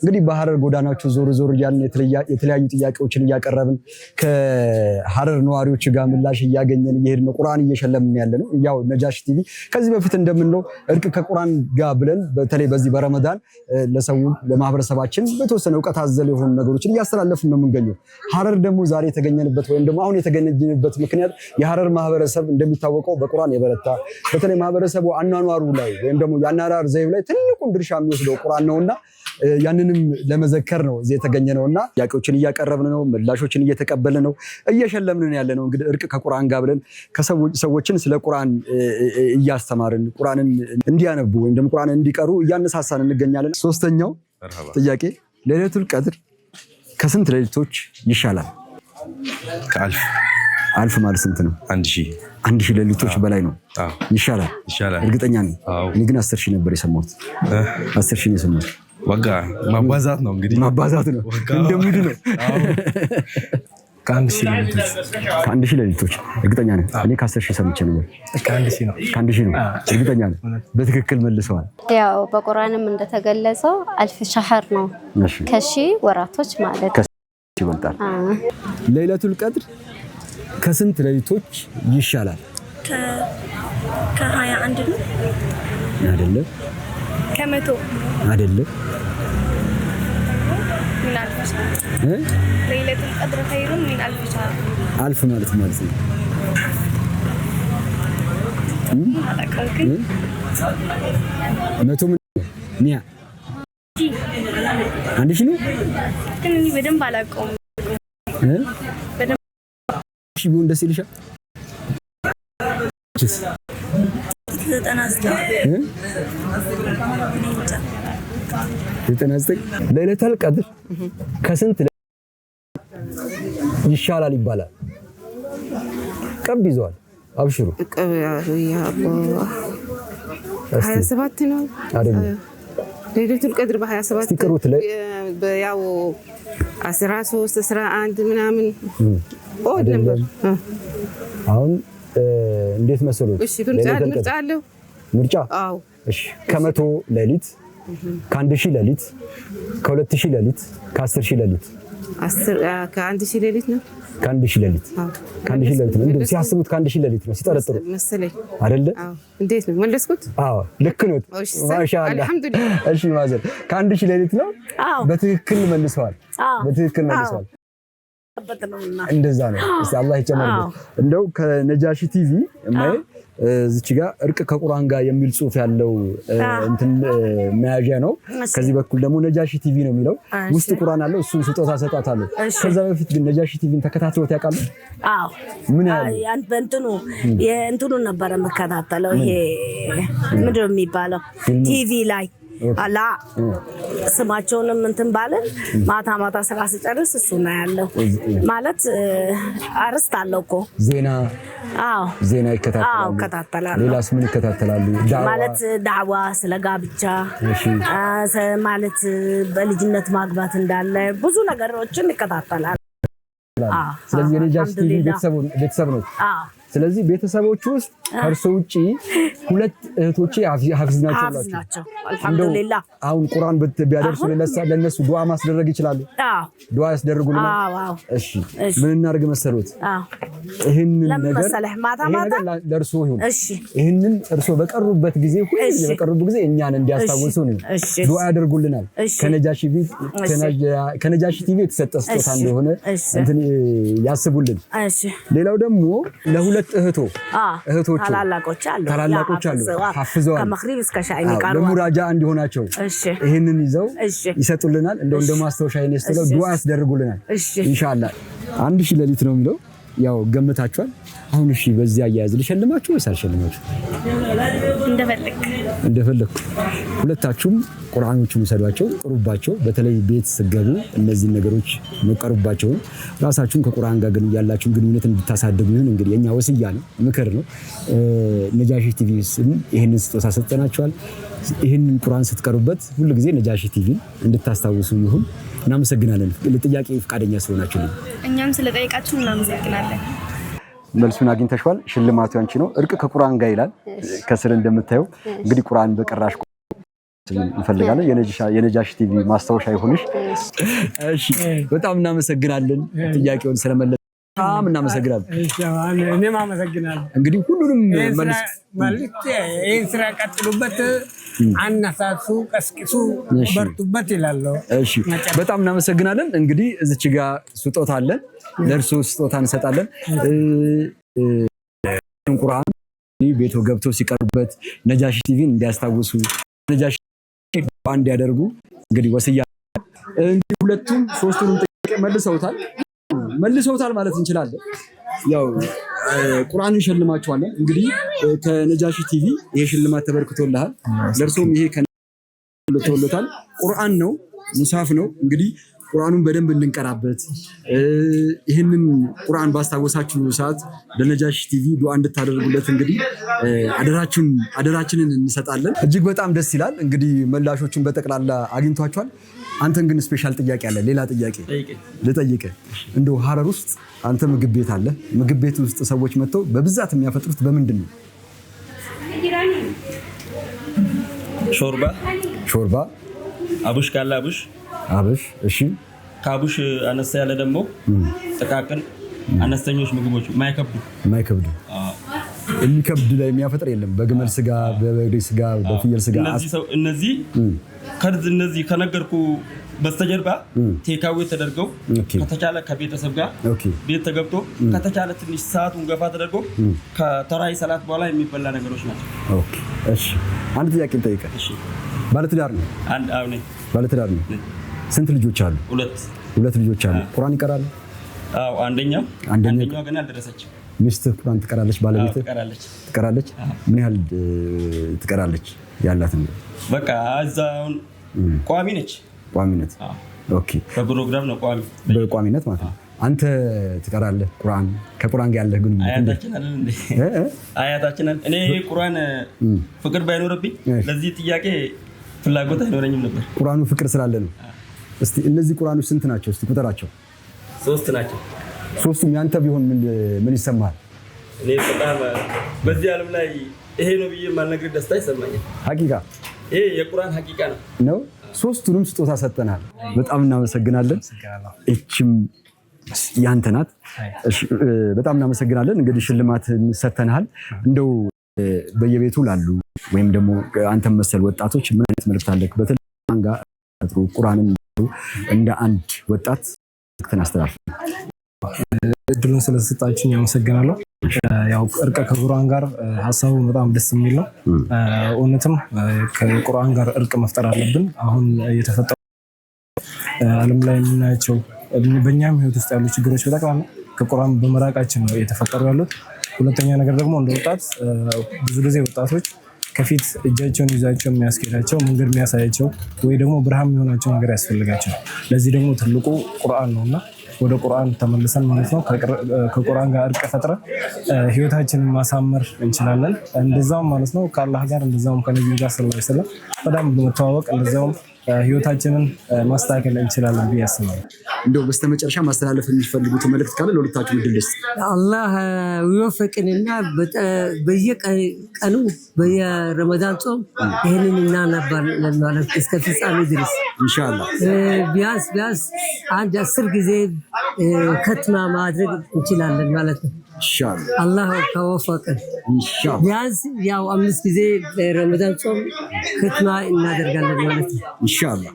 እንግዲህ በሐረር ጎዳናዎቹ ዞር እያልን የተለያዩ ጥያቄዎችን እያቀረብን ከሐረር ነዋሪዎች ጋር ምላሽ እያገኘን እየሄድን ቁርአን እየሸለምን ያለነው ያው ነጃሺ ቲቪ ከዚህ በፊት እንደምንለው እርቅ ከቁርአን ጋር ብለን በተለይ በዚህ በረመዳን ለሰው ለማህበረሰባችን በተወሰነ ዕውቀት አዘል የሆኑ ነገሮችን እያስተላለፍን ነው የምንገኘው። ሐረር ደግሞ ዛሬ የተገኘንበት ወይም ደግሞ አሁን የተገኘንበት ምክንያት የሐረር ማህበረሰብ እንደሚታወቀው በቁርአን የበረታ በተለይ ማህበረሰቡ አኗኗሩ ላይ ወይም ደግሞ የአናራር ዘይቤ ላይ ትልቁን ድርሻ የሚወስደው ቁርአን ነውና ያንንም ለመዘከር ነው እዚህ የተገኘነውና ጥያቄዎችን እያቀረብን ነው፣ ምላሾችን እየተቀበልን ነው፣ እየሸለምን ያለነው እንግዲህ እርቅ ከቁርአን ጋር ብለን ሰዎችን ስለ ቁርአን እያስተማርን ቁርአንን እንዲያነቡ ወይም ደግሞ ቁርአንን እንዲቀሩ እያነሳሳን እንገኛለን። ሶስተኛው ጥያቄ ለይለቱል ቀድር ከስንት ሌሊቶች ይሻላል? ከአልፍ አልፍ ማለት ስንት ነው? 1000 ሌሊቶች በላይ ነው ይሻላል። እርግጠኛ ነኝ። እኔ ግን 10000 ነበር የሰማሁት። 10000 ነው የሰማሁት። ወጋ ማባዛት ነው እንግዲህ ማባዛት ነው እንደሙድ ነው። ከ1000 ሌሊቶች እርግጠኛ ነኝ። እኔ ከ10000 ሰምቼ ነበር። ከ1000 ነው እርግጠኛ ነኝ። በትክክል መልሰዋል። ያው በቁርአንም እንደተገለጸው 1000 ሸህር ነው ከሺህ ወራቶች ማለት ይበልጣል። ለይለቱል ቀድር ከስንት ሌሊቶች ይሻላል? ከ21 ነው አይደለም? ከ100 አይደለም? ምን አልፈሽ ለይለቱል ቀድር ኸይሩን ምን አልፈሽ አልፍ ማለት ነው አላቀልኩኝ 100 ምን ሚያ 1000 ነው ግን እኔ በደንብ አላውቀውም። በደንብ እሺ ቢሆን ደስ ይልሻል? 99 ለይለቱል ቀድር ከስንት ይሻላል ይባላል? ቀብ ይዟል። አብሽሩ። ቀብ ያ አላህ 27 ነው አይደል? ለይለቱል ቀድር በ27 ትቀሩት ላይ ያው 13 11 ምናምን ኦድ ነበር። አሁን እንዴት መሰሉት? እሺ ምርጫ አለው። ምርጫ? አዎ። እሺ ከ100 ሌሊት ከ1000 ሌሊት ከ2000 ሌሊት ከ10000 ሌሊት ከ1000 ሌሊት ነው። ከ1000 ሌሊት ከ1000 ሌሊት ነው። እንደው ሲያስቡት ከ1000 ሌሊት ነው ሲጠረጥሩ መሰለኝ አይደለ? አዎ። እንዴት ነው መለስኩት? አዎ ልክ ነው። ማሻአላ አልሐምዱሊላህ። እሺ ማዘር ከ1000 ሌሊት ነው። በትክክል መልሰዋል። በትክክል መልሰዋል። እንደዛ ነው። እስቲ አላህ ይጨምርልኝ። እንደው ከነጃሺ ቲቪ እማዬ እዚች ጋር እርቅ ከቁርአን ጋር የሚል ጽሑፍ ያለው እንትን መያዣ ነው። ከዚህ በኩል ደግሞ ነጃሺ ቲቪ ነው የሚለው ውስጥ ቁርአን አለው። እሱን ስጦታ ሰጣታለሁ። ከዛ በፊት ግን ነጃሺ ቲቪን ተከታትሎት ያውቃሉ? አዎ። ምን ያህል በእንትኑ ነበር የምከታተለው። ይሄ ምንድን ነው የሚባለው ቲቪ ላይ አላ ስማቸውንም እንትን ባለን ማታ ስራ ስጨርስ እሱ ነው ያለው ማለት አርስት አለው እኮ ዜና ይከታተላሉ። ሌላስ ምን ይከታተላሉ? ማለት ዳዕዋ ስለ ጋብቻ ማለት በልጅነት ማግባት እንዳለ ብዙ ነገሮችን ይከታተላሉ። ስለዚህ የነጃሺ ቲቪ ቤተሰብ ነው። ስለዚህ ቤተሰቦቹ ውስጥ ከእርሶ ውጪ 2 እህቶቼ ሐፍዝ ናቸው። አልሐምዱሊላህ። አሁን ቁርአን ቢያደርሱ ለነሱ ዱዓ ማስደረግ ይችላሉ? ዱዓ ያስደርጉልናል? እሺ ምን እናድርግ መሰሎት? ይሄንን ነገር ማታ ለእርሶ ይሁን። ይሄንን እርሶ በቀሩበት ጊዜ በቀሩበት ጊዜ እኛን እንዲያስታውሱ ነው ዱዓ ያደርጉልናል። ከነጃሺ ቲቪ የተሰጠ ስጦታ እንደሆነ እንትን ያስቡልን። ሌላው ደግሞ ለሁለት እህቶች ታላላቆች አሉ ሐፍዘዋል። ከመግሪብ እስከ ሻይ የሚቀርቡ ለሙራጃ እንዲሆናቸው ይሄንን ይዘው ይሰጡልናል። እንደ ማስተዋሻ ይነስተው ዱዓ ያስደርጉልናል ኢንሻአላህ። 1000 ሌሊት ነው የሚለው ያው ገምታችኋል። አሁን እሺ በዚህ አያያዝ ልሸልማችሁ ወይስ አልሸልማችሁ? እንደፈለክ ሁለታችሁም ቁርአኖቹን ሰዷቸው ቅሩባቸው። በተለይ ቤት ስገቡ እነዚህ ነገሮች መቀሩባቸው ራሳችሁን ከቁርአን ጋር ግን ያላችሁን ግንኙነት እንድታሳድጉ ይሁን እንግዲህ የኛ ወስያ ነው ምክር ነው። ነጃሺ ቲቪ ይሄንን ስጦታ ሰጠናችኋል። ይሄንን ቁርአን ስትቀሩበት ሁሉ ጊዜ ነጃሺ ቲቪ እንድታስታውሱ ይሁን። እናመሰግናለን ለጥያቄ ፈቃደኛ ስለሆናችሁልኝ። እኛም ስለጠየቃችሁ እናመሰግናለን። መልሱን አግኝተሽዋል። ሽልማቱ ያንቺ ነው። እርቅ ከቁርአን ጋር ይላል ከስር እንደምታዩ እንግዲህ ቁርአን በቀራሽ እንፈልጋለን። የነጃሽ ቲቪ ማስታወሻ ይሁንሽ። እሺ በጣም እናመሰግናለን ጥያቄውን ስለመለስ በጣም እናመሰግናለን። እኔም አመሰግናለሁ። እንግዲህ ሁሉንም መልእክት ይህን ስራ ቀጥሉበት፣ አነሳሱ፣ ቀስቅሱ፣ በርቱበት ይላለሁ። እሺ በጣም እናመሰግናለን። እንግዲህ እዚች ጋር ስጦታ አለን፣ ለእርሶ ስጦታ እንሰጣለን። ቁርአን ቤቶ ገብተው ሲቀርቡበት ነጃሽ ቲቪን እንዲያስታውሱ ነጃሽ እንዲያደርጉ እንግዲህ ወስያ እንግዲህ ሁለቱም ሶስቱንም ጥያቄ መልሰውታል ማለት እንችላለን። ያው ቁርአንን ሸልማቸዋለን። እንግዲህ ከነጃሽ ቲቪ ይሄ ሽልማት ተበርክቶልሃል። ለእርሶም ይሄ ተወሎታል። ቁርአን ነው፣ ሙሳፍ ነው። እንግዲህ ቁርአኑን በደንብ እንድንቀራበት ይህንን ቁርአን ባስታወሳችሁ ሰዓት ለነጃሽ ቲቪ ዱዓ እንድታደርጉለት እንግዲህ አደራችንን እንሰጣለን። እጅግ በጣም ደስ ይላል። እንግዲህ መላሾቹን በጠቅላላ አግኝቷቸዋል። አንተን ግን ስፔሻል ጥያቄ አለ። ሌላ ጥያቄ ልጠይቅህ። እንደው ሀረር ውስጥ አንተ ምግብ ቤት አለ። ምግብ ቤት ውስጥ ሰዎች መጥተው በብዛት የሚያፈጥሩት በምንድን ነው? ሾርባ፣ አቡሽ ካለ አቡሽ። እሺ ከአቡሽ አነሳ ያለ ደግሞ ጥቃቅን አነስተኞች ምግቦች ማይከብዱ የሚከብድ ላይ የሚያፈጥር የለም። በግመል ስጋ፣ በበሬ ስጋ፣ በፍየል ስጋ እነዚህ ከነገርኩ በስተጀርባ ቴካዌ ተደርገው ከተቻለ ከቤተሰብ ጋር ቤት ተገብቶ ከተቻለ ትንሽ ሰዓቱን ገፋ ተደርጎ ከተራይ ሰላት በኋላ የሚበላ ነገሮች ናቸው። ኦኬ እሺ አንድ ጥያቄ ልጠይቅህ። እሺ ባለትዳር ነው? ባለትዳር ነው። ስንት ልጆች አሉ? ሁለት ልጆች አሉ። ቁርአን ይቀራሉ? አዎ አንደኛው ገና አልደረሰችም። ሚስትህ ቁርአን ትቀራለች? ባለቤትህ ትቀራለች? ምን ያህል ትቀራለች? ያላት ነው በቃ እዛውን ቋሚ ነች። ኦኬ በፕሮግራም ነው በቋሚነት ማለት ነው። አንተ ትቀራለህ ቁርአን? ከቁርአን ጋር ያለህ ግንኙነት አያታችን እኔ ቁርአን ፍቅር ባይኖርብኝ ለዚህ ጥያቄ ፍላጎት አይኖረኝም ነበር። ቁርአኑ ፍቅር ስላለ ነው። እስቲ እነዚህ ቁርአኖች ስንት ናቸው? እስቲ ቁጥራቸው። 3 ናቸው። ሶስቱም ያንተ ቢሆን ምን ይሰማል? እኔ በጣም በዚህ ዓለም ላይ ይሄ ነው ብዬ ማልነግርህ ደስታ ይሰማኛል። ሀቂቃ ይሄ የቁርአን ሀቂቃ ነው። ሶስቱንም ስጦታ ሰጠናል። በጣም እናመሰግናለን። እቺም ያንተ ናት። በጣም እናመሰግናለን። እንግዲህ ሽልማት ሰጥተናል። እንደው በየቤቱ ላሉ ወይም ደግሞ አንተ መሰል ወጣቶች ምን አይነት መልእክት አለክ? በተለይ ጋር ቁርአንን እንደ አንድ ወጣት ተናስተላልፍ። እድሉን ስለሰጣችሁኝ አመሰግናለሁ። ያው እርቀ ከቁርአን ጋር ሀሳቡ በጣም ደስ የሚል ነው። እውነትም ከቁርአን ጋር እርቅ መፍጠር አለብን። አሁን የተፈጠሩ ዓለም ላይ የምናያቸው በእኛም ህይወት ውስጥ ያሉ ችግሮች በጠቅላላ ከቁርአን በመራቃችን ነው የተፈጠሩ ያሉት። ሁለተኛ ነገር ደግሞ እንደ ወጣት ብዙ ጊዜ ወጣቶች ከፊት እጃቸውን ይዛቸው የሚያስኬዳቸው መንገድ የሚያሳያቸው ወይ ደግሞ ብርሃን የሚሆናቸው ነገር ያስፈልጋቸው። ለዚህ ደግሞ ትልቁ ቁርአን ነውና ወደ ቁርአን ተመልሰን ማለት ነው ከቁርአን ጋር እርቅ ፈጥረን ህይወታችንን ማሳመር እንችላለን። እንደዛውም ማለት ነው ከአላህ ጋር እንደዛውም ከነብዩ ጋር ሰለላሁ ዐለይሂ ወሰለም በጣም በመተዋወቅ እንደዛውም ህይወታችንን ማስተካከል እንችላለን ብዬ አስባለሁ። እንደው በስተመጨረሻ ማስተላለፍ የሚፈልጉት መልእክት ካለ ለሁለታችሁ እድል ልስጥ። አላህ ይወፍቅንና በየቀኑ በየረመዳን ጾም ይሄንን እናነባለን ማለት እስከ ፍጻሜ ድረስ ኢንሻአላህ። ቢያንስ አንድ 10 ጊዜ ከትማ ማድረግ እንችላለን ማለት ነው ኢንሻአላህ። አላህ ከወፈቀን ኢንሻአላህ ቢያንስ ያው 5 ጊዜ ረመዳን ጾም ክትማ እናደርጋለን ማለት ነው ኢንሻአላህ።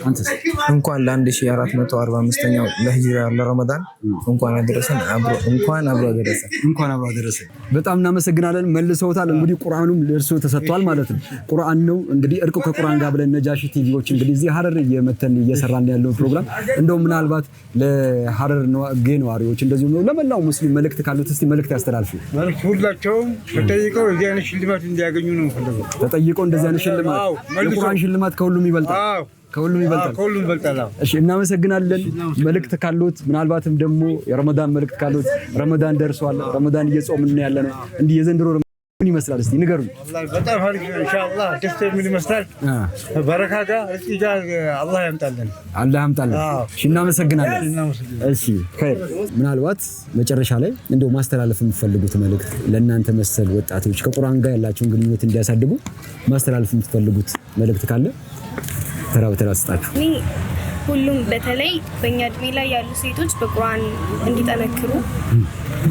አንተስ? እንኳን ለ1445ኛው ለሂጅራ ለረመዳን እንኳን አደረሰን። እንኳን አብሮ አደረሰን። በጣም እናመሰግናለን። መልሰውታል። እንግዲህ ቁርአኑም ለእርሱ ተሰጥቷል ማለት ነው። ቁርአን ነው እንግዲህ እርቁ ከቁርአን ጋር ብለን ነጃሺ ቲቪዎች እንግዲህ እዚህ ሀረር እየሰራን ያለው ፕሮግራም እንደው ምናልባት ለሀረር ነዋሪዎች እንደዚሁ ነው ለመላው ሙስሊም መልእክት ካሉት እስቲ መልእክት ያስተላልፉ። ሁላቸውም ተጠይቀው እዚህ አይነት ሽልማት እንዲያገኙ ነው የምፈልገው። ተጠይቀው እንደዚህ አይነት ሽልማት የቁርአን ሽልማት ከሁሉም ይበልጣል። እሺ እናመሰግናለን። መልእክት ካሉት ምናልባትም ደግሞ የረመዳን መልእክት ካሉት ረመዳን ደርሷል። ረመዳን እየጾምን ያለ ነው እንዲህ የዘንድሮ ምን ይመስላል እስቲ ንገሩኝ። والله በጣም አሪፍ ነው ኢንሻአላህ ደስ ምን ይመስላል በረካ ጋር እስቲ ጋር አላህ ያምጣልን እሺ እናመሰግናለን እሺ ኸይር ምናልባት መጨረሻ ላይ እንደው ማስተላለፍ የምትፈልጉት መልእክት ለእናንተ መሰል ወጣቶች ከቁርአን ጋር ያላችሁን ግንኙነት እንዲያሳድጉ ማስተላለፍ የምትፈልጉት መልእክት ካለ ተራ በተራ ስጣችሁ። ሁሉም በተለይ በእኛ እድሜ ላይ ያሉ ሴቶች በቁርአን እንዲጠነክሩ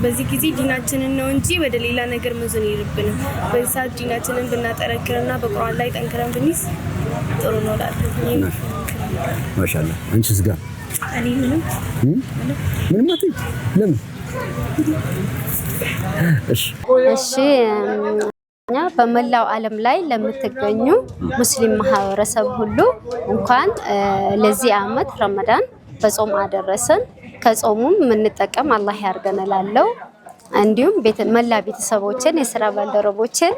በዚህ ጊዜ ዲናችንን ነው እንጂ ወደ ሌላ ነገር መዞን ይርብንም በዚህ ሰዓት ዲናችንን ብናጠነክርና በቁርአን ላይ ጠንክረን ብንይዝ ጥሩ ነው እላለሁ። ማሻአላህ አንቺስ ጋር እኔ ምንም አትይ ለምን እሺ እኛ በመላው ዓለም ላይ ለምትገኙ ሙስሊም ማህበረሰብ ሁሉ እንኳን ለዚህ ዓመት ረመዳን በጾም አደረሰን። ከጾሙም የምንጠቀም አላህ ያርገን እላለሁ። እንዲሁም መላ ቤተሰቦችን የሥራ ባልደረቦችን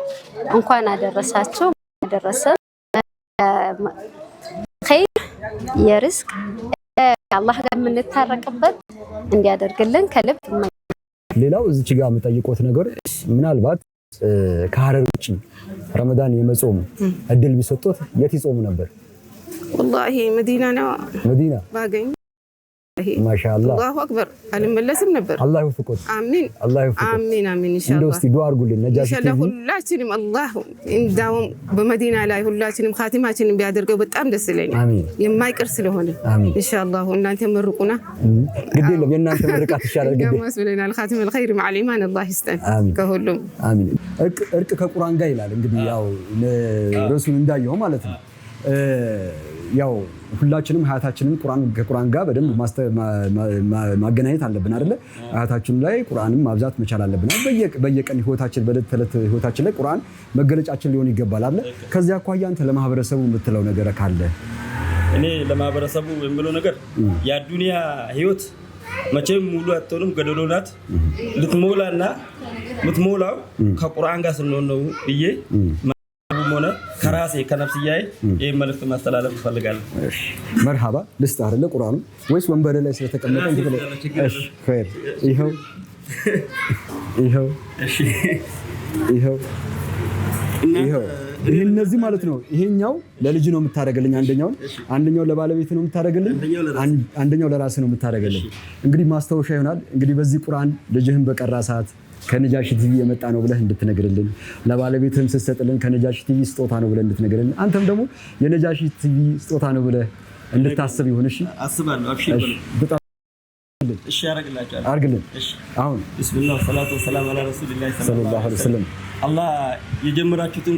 እንኳን አደረሳችሁ አደረሰን። ኸይር የርዝቅ አላህ ጋር የምንታረቅበት እንዲያደርግልን ከልብ ሌላው እዚህ ጋር የምጠይቆት ነገር ምናልባት ከሐረር ውጪ ረመዳን የመጾም እድል ቢሰጡት የት ይጾሙ ነበር? والله መዲና ነው መዲና ባገኝ ማሻአላህ አላሁ አክበር አልመለስም ነበር። አላህ ይወፍቆት አሚን አላህ ይወፍቆት አሚን አሚን ኢንሻአላህ እንደው እስቲ ዱአ አድርጉልን ነጃሺ ኢንሻአላህ ሁላችንም አላህ እንዳውም በመዲና ላይ ሁላችንም ኻቲማችንን ቢያደርገው በጣም ደስ ይለኛል። አሚን የማይቀር ስለሆነ ኢንሻአላህ እናንተ መርቁና ግድ የለም የእናንተ ምርቃት ይሻላል። ግድ የለም መስለናል ኻቲም الخير مع الايمان አላህ ይስጠን ከሁሉም አሚን። እርቅ ከቁርአን ጋር ይላል እንግዲህ ያው ረሱል እንዳየው ማለት ነው። ያው ሁላችንም ሀያታችንን ከቁርአን ጋር በደንብ ማገናኘት አለብን አይደለ? ሀያታችን ላይ ቁርአንን ማብዛት መቻል አለብን። በየቀን ህይወታችን በዕለት ተዕለት ህይወታችን ላይ ቁርአን መገለጫችን ሊሆን ይገባል አይደለ? ከዚያ አኳያ አንተ ለማህበረሰቡ የምትለው ነገር ካለ? እኔ ለማህበረሰቡ የምለው ነገር የዱንያ ህይወት መቼም ሙሉ አትሆንም፣ ገደሎ ናት። ልትሞላና ምትሞላው ከቁርአን ጋር ስንሆን ነው ብዬ ሆነ ከራሴ ከነፍስያዬ ይሄን መልእክት ማስተላለፍ እፈልጋለሁ። እሺ መርሃባ ልስጥ አይደለ ቁርአኑ ወይስ ወንበር ላይ ስለተቀመጠ እንዴ? እሺ ኸይር ይሄው እሺ ይሄው ይሄ እነዚህ ማለት ነው። ይሄኛው ለልጅ ነው የምታደርግልኝ፣ አንደኛው ለባለቤት ነው የምታደርግልኝ፣ አንደኛው ለራስ ነው የምታደርግልኝ። እንግዲህ ማስታወሻ ይሆናል። እንግዲህ በዚህ ቁርአን ልጅህን በቀራ ሰዓት ከነጃሺ ቲቪ የመጣ ነው ብለህ እንድትነግርልን፣ ለባለቤትህም ስትሰጥልን ከነጃሺ ቲቪ ስጦታ ነው ብለህ እንድትነግርልን፣ አንተም ደግሞ የነጃሺ ቲቪ ስጦታ ነው ብለህ እንድታስብ ይሁን። እሺ አስባለሁ። አብሽር በጣም እሺ ያረግላችኋል። አርግልን። እሺ አሁን ቢስሚላህ ወሰላቱ ወሰላሙ ዐላ ረሱሊላህ ሰለላሁ ዐለይሂ ወሰለም። አላህ የጀመራችሁትን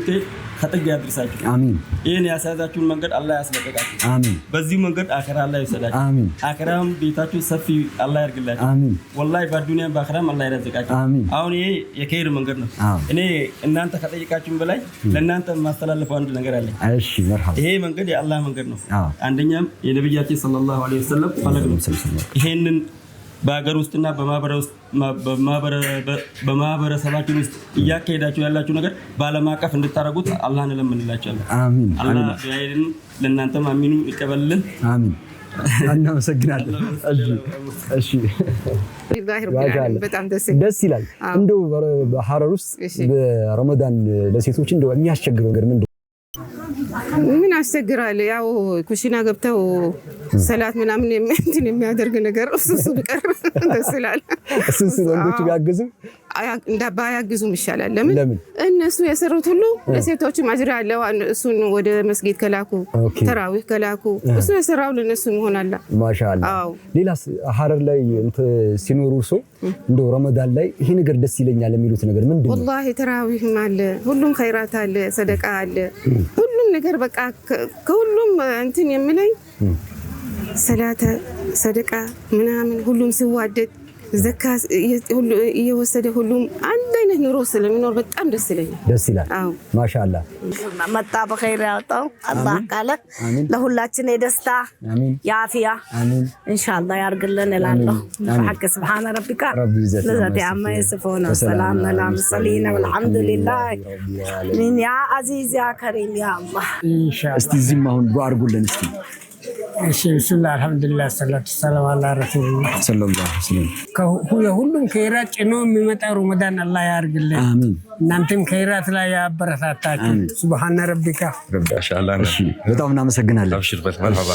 ከጥግ ያድርሳችሁ። አሚን። ይሄን ያሳያችሁን መንገድ አላህ ያስለቀቃችሁ። አሚን። በዚህ መንገድ አኺራ አላህ ይወሰዳችሁ። አሚን። አኺራም ቤታችሁ ሰፊ አላህ ያርግላችሁ። አሚን። ወላሂ በዱንያም በአኺራም አላህ ይረዝቃችሁ። አሚን። አሁን ይሄ የኸይር መንገድ ነው። እኔ እናንተ ከጠይቃችሁን በላይ ለእናንተ ማስተላለፈው አንድ ነገር አለኝ። እሺ መርሐባ። ይሄ መንገድ የአላህ መንገድ ነው። አንደኛም የነብያችን ሰለላሁ ዐለይሂ ወሰለም ፈለግ ነው። ይሄንን በአገር ውስጥና በማህበረሰባችን ውስጥ እያካሄዳችሁ ያላችሁ ነገር በዓለም አቀፍ እንድታረጉት አላህን እንለምንላችኋለን። አሚን። አላህ ዱዓዬን ለእናንተም አሚኑ ይቀበልልን። አሚን። እናመሰግናለን። እሺ በጣም ደስ ይላል። እንደው በሐረር ውስጥ በረመዳን ለሴቶች እንደው የሚያስቸግረው ነገር ምንድን ነው? ምን አስቸግራል? ያው ኩሽና ገብተው ሰላት ምናምን እንትን የሚያደርግ ነገር እሱ ቢቀር ደስ ይላል። እሱ ወንዶች ቢያግዙ ባያግዙም ይሻላል። ለምን እነሱ የሰሩት ሁሉ ለሴቶችም አጅር አለው። እሱን ወደ መስጊድ ከላኩ ተራዊህ ከላኩ እሱ የሰራው ለነሱ ይሆናል። ማሻአላ። ሌላስ ሐረር ላይ ሲኖሩ ሰው እንደው ረመዳን ላይ ይሄ ነገር ደስ ይለኛል የሚሉት ነገር ምንድን ነው? ወላሂ ተራዊህም አለ፣ ሁሉም ኸይራት አለ፣ ሰደቃ አለ፣ ሁሉም ነገር በቃ ከሁሉም እንትን የምለኝ ሰላተ ሰደቃ ምናምን ሁሉም ሲዋደድ ዘካ እየወሰደ ሁሉም አንድ አይነት ኑሮ ስለሚኖር በጣም ደስ ይለኛል። ደስ ይላል። ማሻአላ። መጣ በኸይር ያወጣው አላህ ካለ ለሁላችን የደስታ የአፊያ ኢንሻአላህ ያርግልን እላለሁ። ሐቅ ስብሐነ ረቢካ ለዛቲ አማ ይስፉና ሰላም አለይኩም ሰሊና ወልሐምዱሊላህ ሚን ያ አዚዝ ያ ከሪም ያ አላህ። እስቲ ዝም አሁን ዱዓ አድርጉልን እስቲ እሺ ብስሚላህ አልሐምዱሊላህ ሰላቱ ሰላም አላ ረሱልላህ ሰለላሁ ዐለይሂ ወሰለም ሁሉም ከይራት ጭኖ የሚመጣ ረመዳን አላህ ያርግልን። አሚን። እናንተም ከይራት ላይ ያበረታታችሁ። ሱብሃነ ረቢካ ማሻአላህ። በጣም እናመሰግናለን። አብሽር በል መርሐባ